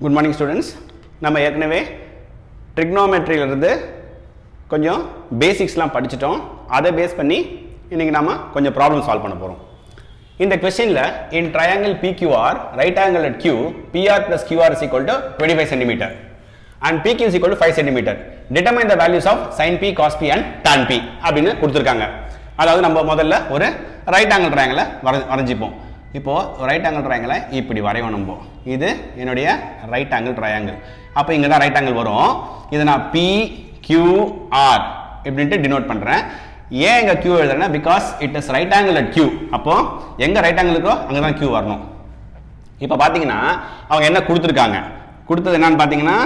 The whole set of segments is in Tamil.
Good morning students. நம்ம ஏற்கனவே trigonometryல இருந்து கொஞ்சம் பேசிக்ஸ்லாம் படிச்சிட்டோம். அதை பேஸ் பண்ணி இன்னைக்கு நாம கொஞ்சம் ப்ராப்ளம் சால்வ் பண்ண போறோம். இந்த क्वेश्चनல in triangle PQR right angle at Q PR plus QR is equal to 25 cm and PQ is equal to 5 cm. Determine the values of sin P, cos P and tan P அப்படினு கொடுத்திருக்காங்க. அதாவது நம்ம முதல்ல ஒரு ரைட் ஆங்கிள் ட்ரையாங்கிளை வரைஞ்சிப்போம். இப்போ ரைட் ஆங்கிள் ட்ரையாங்கிளை இப்படி வரைவோம் நம்ம. இது என்னுடைய ரைட் ஆங்கிள் ட்ரையாங்கிள். அப்போ இங்கே தான் ரைட் ஆங்கிள் வரும். இதை நான் PQR இப்படின்ட்டு டினோட் பண்ணுறேன். ஏன் இங்கே Q எழுதுறேன்னா because it is right angle at Q. அப்போ எங்கே ரைட் ஆங்கிள் இருக்கோ அங்கே தான் Q வரணும். இப்போ பார்த்தீங்கன்னா அவங்க என்ன கொடுத்துருக்காங்க, கொடுத்தது என்னன்னு பார்த்தீங்கன்னா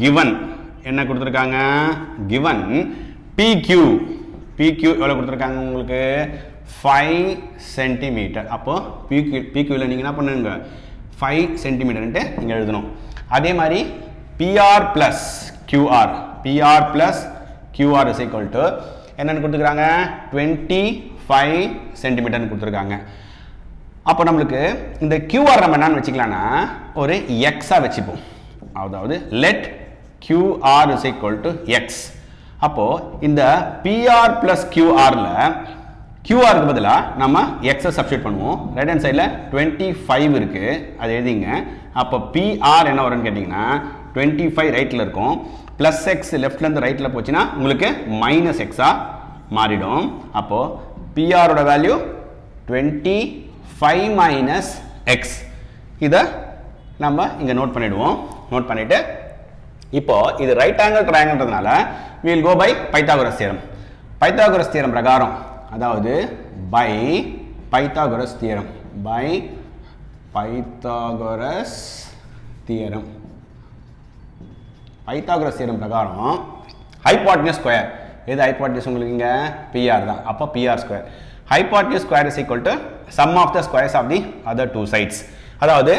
கிவன் என்ன கொடுத்துருக்காங்க, கிவன் PQ எவ்வளோ கொடுத்துருக்காங்க உங்களுக்கு 5 சென்டிமீட்டர். அப்போ PQவில் நீங்கள் என்ன பண்ணுங்க 5 சென்டிமீட்டர்ன்ட்டு நீங்கள் எழுதணும். அதே மாதிரி PR plus QR is equal to என்னென்னு கொடுத்துருக்காங்க 25 சென்டிமீட்டர்னு கொடுத்துருக்காங்க. அப்போ நம்மளுக்கு இந்த QR நம்ம என்னன்னு வச்சுக்கலாம்னா ஒரு எக்ஸாக வச்சுப்போம். அதாவது let QR is equal to X. அப்போ இந்த PR ப்ளஸ் QRல QRக்கு பதிலாக நம்ம எக்ஸை சப்ஸ்டியூட் பண்ணுவோம். ரைட் ஹேண்ட் சைடில் 25 இருக்குது, அது எழுதிங்க. அப்போ PR என்ன வரும்னு கேட்டிங்கன்னா 25 ரைட்டில் இருக்கும், ப்ளஸ் எக்ஸ் லெஃப்ட்லேருந்து ரைட்டில் போச்சுன்னா உங்களுக்கு மைனஸ் எக்ஸாக மாறிடும். அப்போது PRோட வேல்யூ 25 மைனஸ் எக்ஸ். இதை நம்ம இங்கே நோட் பண்ணிவிடுவோம். நோட் பண்ணிவிட்டு இப்போது இது ரைட் ஆங்கிள் ட்ரையாங்கிள்ன்றதுனால we will go by Pythagoras theorem. Pythagoras theorem பிரகாரம், அதாவது பை பைத்தாகோரஸ் தியரம் பிரகாரம் ஹைபாட்னியூஸ் ஸ்கொயர், எது ஹைபாட்னியூஸ் உங்களுக்கு இங்கே PR தான். அப்போ PR square, hypotenuse square is equal to sum of the squares of the other two sides. அதாவது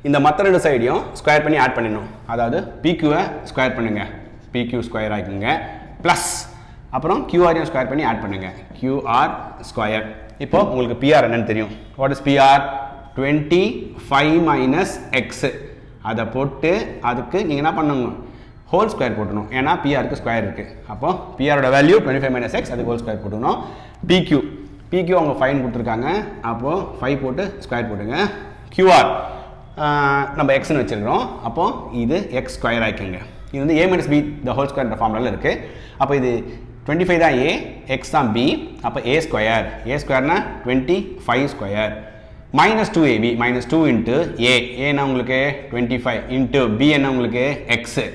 இந்த மற்ற ரெண்டு சைடையும் ஸ்கொயர் பண்ணி ஆட் பண்ணிடணும். அதாவது PQவை ஸ்கொயர் பண்ணுங்க, PQ ஸ்கொயர் ஆகிக்குங்க, ப்ளஸ் அப்புறம் QRையும் ஸ்கொயர் பண்ணி ஆட் பண்ணுங்க, QR ஸ்கொயர். இப்போ உங்களுக்கு PR என்னன்னு தெரியும். What is PR? 25 minus X. அதை போட்டு அதுக்கு நீங்கள் என்ன பண்ணணும், ஹோல் ஸ்கொயர் போட்டணும். ஏன்னா PRக்கு ஸ்கொயர் இருக்குது. அப்போ PRோட வேல்யூ 25 மைனஸ் எக்ஸ், அதுக்கு ஹோல் ஸ்கொயர் போட்டணும். PQ அவங்க 5 கொடுத்துருக்காங்க. அப்போது 5 போட்டு ஸ்கொயர் போட்டுங்க. QR நம்ம எக்ஸ்ன்னு வச்சுருக்கிறோம். அப்போது இது எக்ஸ் ஸ்கொயர் ஆகிக்குங்க. இது வந்து A minus B the whole square ஃபார்முலாவில் இருக்குது. அப்போ இது 25 தான் A, எக்ஸ் தான் B. அப்போ A ஸ்கொயர்னா 25 square minus 2AB, minus 2 into ஏன்னா உங்களுக்கு 25 இன்ட்டு B என்ன உங்களுக்கு எக்ஸு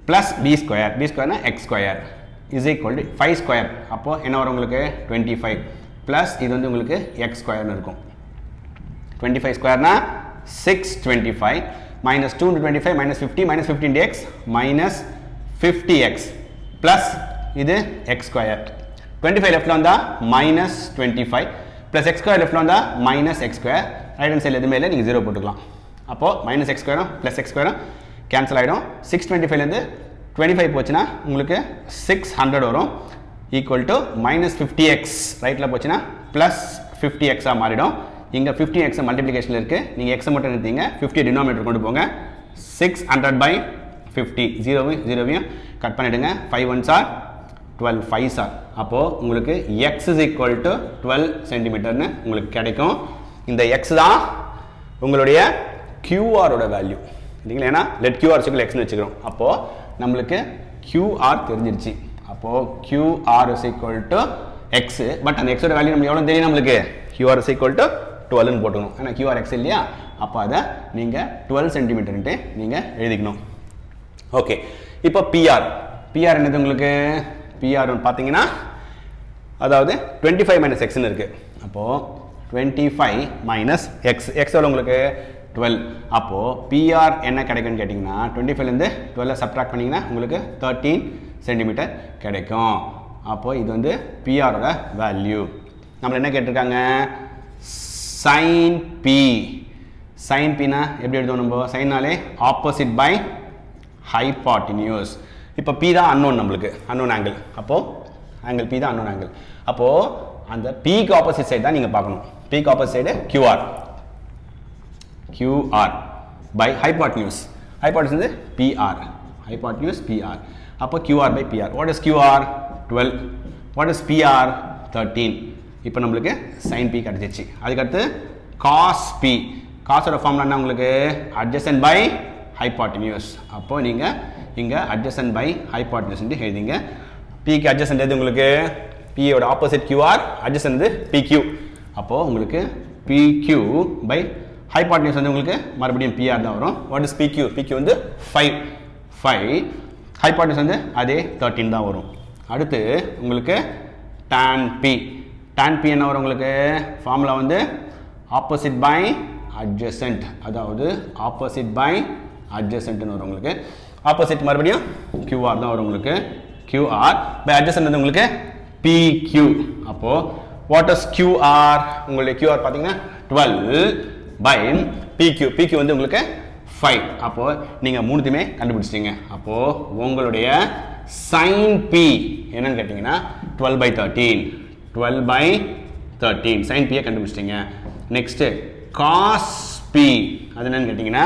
ப்ளஸ் B ஸ்கொயர்னா x square is equal to 5 square. அப்போது என்ன வரும் உங்களுக்கு 25 ப்ளஸ் இது வந்து உங்களுக்கு எக்ஸ் ஸ்கொயர்னு இருக்கும். 25 ஸ்கொயர்னா 625 minus 2 into 25 minus 50 minus 50 into x minus 50x plus இது x square. 25 left வந்தா minus 25 plus x square left வந்தா minus x square. right hand side எதுமே இல்லை, நீங்கள் 0 போட்டுக்கலாம். அப்போ minus x square plus x square cancel ஆகிடும். 625 இருந்து 25 போச்சுன்னா உங்களுக்கு 600 வரும், equal to minus 50x ரைட்டில் போச்சுன்னா plus 50x மாறிடும். இங்கே 15x மல்டிப்ளிகேஷனில் இருக்குது, நீங்கள் எக்ஸை மட்டும் எடுத்தீங்க, 50 டினாமினேட்டர் கொண்டு போங்க. 600 by 50, ஜீரோவையும் கட் பண்ணிவிடுங்க. 5 1s are 12, 5s are. அப்போது உங்களுக்கு x is equal to 12 சென்டிமீட்டர்னு உங்களுக்கு கிடைக்கும். இந்த x தான் உங்களுடைய QRோட வேல்யூ இல்லைங்களா. ஏன்னா லெட் QR சிக்கல் எக்ஸ்னு வச்சுக்கிறோம். அப்போது நம்மளுக்கு QR தெரிஞ்சிருச்சு. அப்போது QR is equal to x. But அந்த எக்ஸோட வேல்யூ நம்ம எவ்வளோ தெரியும், நம்மளுக்கு QR is equal to 12ன்னு போட்டுக்கணும். ஏன்னா QR எக்ஸ் இல்லையா. அப்போ அதை நீங்கள் 12 சென்டிமீட்டர்ன்ட்டு நீங்கள் எழுதிக்கணும். ஓகே, இப்போ PR என்னது உங்களுக்கு, PR பார்த்தீங்கன்னா அதாவது 25 மைனஸ் எக்ஸ்ன்னு இருக்குது. அப்போது 25 மைனஸ் எக்ஸ் எவ்வளோ உங்களுக்கு 12. அப்போது PR என்ன கிடைக்குன்னு கேட்டிங்கன்னா 25லேருந்து 12 சப்ட்ராக்ட் பண்ணிங்கன்னா உங்களுக்கு 13 சென்டிமீட்டர் கிடைக்கும். அப்போது இது வந்து PRோட வேல்யூ. நம்மளை என்ன கேட்டிருக்காங்க, sin Pனா எப்படி எழுதுவோம் நம்ம, சைனாலே ஆப்போசிட் பை ஹைபாட்டினியூஸ். இப்போ P தான் அன்னோன், நம்மளுக்கு அன்னோன் ஆங்கிள். அப்போது ஆங்கிள் P தான் அன்னோன் ஆங்கிள். அப்போது அந்த Pக்கு ஆப்போசிட் சைடு தான் நீங்கள் பார்க்கணும். Pக்கு opposite side QR. by hypotenuse. Hypotenuse is PR. Hypotenuse PR. அப்போ QR by PR. What is QR? 12. What is PR? 13. இப்போ நம்மளுக்கு sin P கிடைச்சிச்சு. அதுக்கடுத்து cos P. cos ஓட ஃபார்முலா என்ன உங்களுக்கு? adjacent by hypotenuse. அப்போ நீங்க இங்க adjacent by hypotenuse ன்னு எழுதிங்க. P க்கு adjacent எது உங்களுக்கு? P ஓட opposite QR, adjacent வந்து PQ. அப்போ உங்களுக்கு PQ by hypotenuse வந்து உங்களுக்கு மறுபடியும் PR தான் வரும். What is PQ? PQ வந்து 5. hypotenuse வந்து அதே 13 தான் வரும். அடுத்து உங்களுக்கு tan P. tan P என்ன வரும் உங்களுக்கு? ஃபார்முலா வந்து opposite by adjacent. அதாவது opposite by adjacent ன்னு வரும் உங்களுக்கு. opposite மறுபடியும் QR தான் வரும் உங்களுக்கு. QR by adjacent வந்து உங்களுக்கு PQ. அப்போ what is QR? உங்களுடைய QR பாத்தீங்கன்னா 12 by PQ. PQ வந்து உங்களுக்கு 5. அப்போ நீங்க மூணுத்தையுமே கண்டுபிடிச்சிட்டீங்க. அப்போ உங்களுடைய sin P என்னன்னு கேட்டீங்கன்னா 12 by 13. 12 by 13 sin P கண்டுபிடிச்சிட்டீங்க. நெக்ஸ்ட் cos P அது என்னன்னு கேட்டீங்கன்னா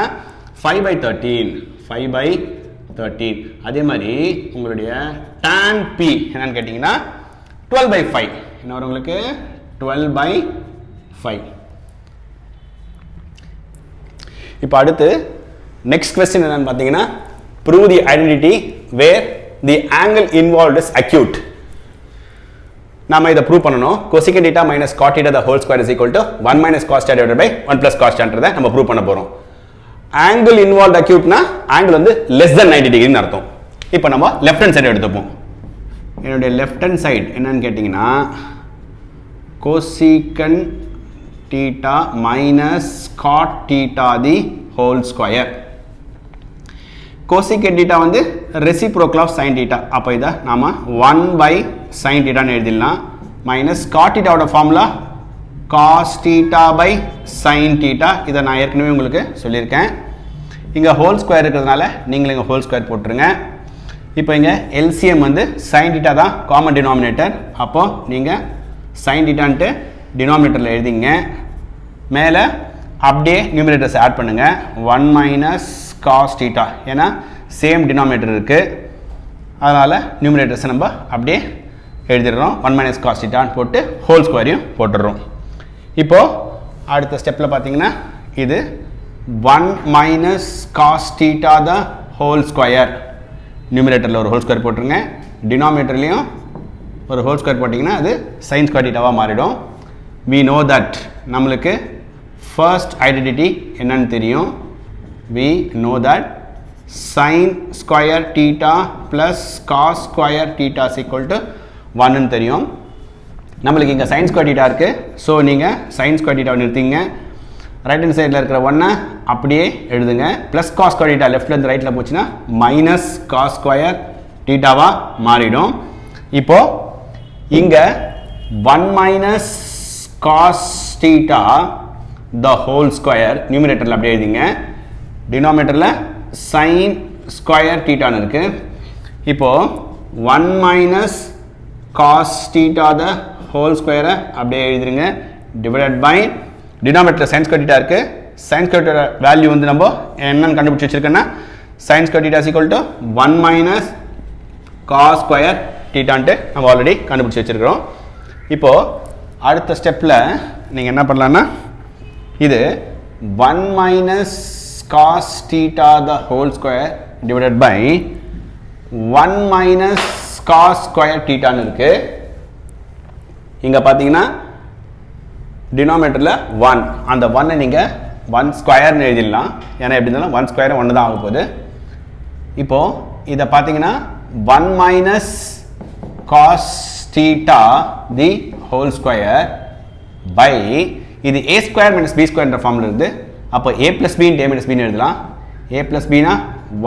5 by 13. 5 by 13. அதே மாதிரி உங்களுடைய tan P என்னன்னு கேட்டீங்கன்னா 12 by 5. என்ன வரும் உங்களுக்கு? 12 by 5. இப்போ அடுத்து நெக்ஸ்ட் क्वेश्चन என்னன்னு பாத்தீங்கன்னா prove the identity where the angle involved is acute. நாம இத ப்ரூவ் பண்ணனும். cosecant theta minus cot theta the whole square is equal to 1 minus cos theta divided by 1 plus cos theta ன்றதை நம்ம ப்ரூவ் பண்ண போறோம். angle involved acute னா angle வந்து less than 90 degree ன்னு அர்த்தம். இப்போ நம்ம left hand side எடுத்துப்போம். என்னோட left hand side என்னன்னு கேட்டிங்கன்னா cosecant theta minus cot theta the whole square. cosecant theta வந்து reciprocal of sin theta. அப்போ இத நாம 1 by sin theta ன்னு எழுதிடலாம். minus cot theta ஓட formula cos theta by sin theta. இத நான் ஏற்கனவே உங்களுக்கு சொல்லியிருக்கேன். இங்க ஹோல் ஸ்கொயர் இருக்கிறதுனால நீங்க இங்க ஹோல் ஸ்கொயர் போட்டுருங்க. இப்போ இங்க LCM வந்து sin theta தான் காமன் டினாமினேட்டர். அப்போ நீங்க sin theta ன்ட்டு டினாமினேட்டர்ல எழுதிங்க. மேல அப்படியே நியூமரேட்டர்ஸ் ஆட் பண்ணுங்க. 1 minus cos theta ஏனா சேம் டினாமினேட்டர் இருக்கு. அதனால நியூமரேட்டர்ஸ் நம்ம அப்படியே எழுதிறோம். 1 minus cos theta போட்டு ஹோல் ஸ்கொயரையும் போட்டுறோம். இப்போ அடுத்த ஸ்டெப்ல பாத்தீங்கன்னா இது 1 minus cos theta the whole square. நியூமரேட்டர்ல ஒரு ஹோல் ஸ்கொயர் போட்டுருங்க. டினாமினேட்டர்லயும் ஒரு ஹோல் ஸ்கொயர் போட்டீங்கன்னா அது sin square theta வா மாறிடும். we know that நமக்கு first identity என்னன்னு தெரியும். we know that sin square theta plus cos square theta is equal to 1 ன்னு தெரியும். நமக்கு இங்க sin square theta இருக்கு. சோ நீங்க sin square theta நிறுத்திங்க. ரைட் ஹேண்ட் சைடுல இருக்கிற 1 அப்படியே எழுதுங்க. plus cos square theta லெஃப்ட்ல இருந்து ரைட்ல போச்சுனா minus cos square theta வா மாறிடும். இப்போ இங்க 1 minus cos theta the whole square நியூமரேட்டர்ல அப்படியே எழுதிங்க. டினாமினேட்டர்ல sin square theta ன்னு இருக்கு. இப்போ 1 minus cos theta the whole square அப்படியே எழுதிருங்க. divided by டினாமினேட்டர்ல sin square theta இருக்கு. sin square theta வேல்யூ வந்து நம்ம என்னன்னு கண்டுபிடிச்சு வச்சிருக்கேன்னா sin square theta is equal to 1 minus cos square theta ன்ட்டு நம்ம ஆல்ரெடி கண்டுபிடிச்சு வச்சிருக்கோம். இப்போ அடுத்த ஸ்டெப்ல நீங்க என்ன பண்ணலாம்னா இது 1 minus cos theta the whole square divided by 1 minus cos square theta ன்னு இருக்கு. இங்க பாத்தீங்கன்னா டினாமினேட்டர்ல 1 அந்த 1 நீங்க 1 ஸ்கொயர் ன்னு எழுதிடலாம். ஏன்னா எப்படி இருந்தாலும் 1 ஸ்கொயர் 1 தான் ஆக போகுது. இப்போ இத பாத்தீங்கன்னா 1 minus cos theta the whole square by இது a square minus b square என்ற ஃபார்முலா இருந்து. அப்போ a plus b into a minus b ன்னு எழுதலாம். a plus b னா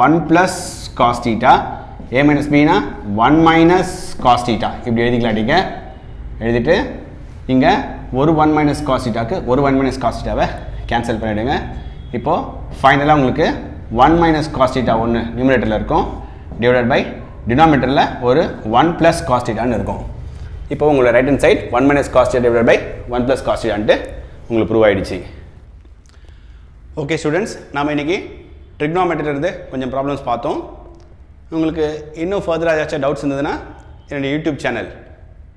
1 plus cos theta, a minus b னா 1 minus cos theta. இப்படி எழுதிக்கலாம். நீங்க எழுதிட்டு இங்க ஒரு 1 minus cos theta க்கு ஒரு 1 minus cos theta வை கேன்சல் பண்ணிடுங்க. இப்போ ஃபைனலா உங்களுக்கு 1 minus cos theta 1 நியூமரேட்டர்ல இருக்கும். டிவைடட் பை டினாமினேட்டர்ல ஒரு 1 plus cos theta ன்னு இருக்கும். இப்போ உங்களோட right hand side 1 minus cos theta divided by 1 plus cos theta ன்ட்டு உங்களுக்கு ப்ரூவ் ஆயிடுச்சு. ஓகே ஸ்டூடெண்ட்ஸ், நாம் இன்றைக்கி ட்ரிக்னாமெட்ரியிலிருந்து கொஞ்சம் ப்ராப்ளம்ஸ் பார்த்தோம். உங்களுக்கு இன்னும் ஃபர்தராக ஏதாச்சும் டவுட்ஸ் இருந்ததுன்னா என்னுடைய யூடியூப் சேனல்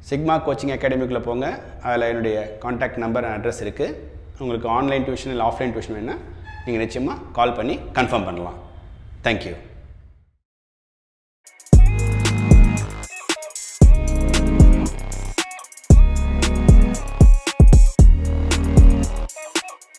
சிக்மா கோச்சிங் அகாடமிக்குள்ளே போங்க. அதில் என்னுடைய கான்டாக்ட் நம்பர் அண்ட் அட்ரஸ் இருக்குது. உங்களுக்கு ஆன்லைன் டியூஷன் இல்லை ஆஃப்லைன் டியூஷன் வேணுன்னா நீங்கள் நிச்சயமாக கால் பண்ணி கன்ஃபார்ம் பண்ணலாம். தேங்க்யூ.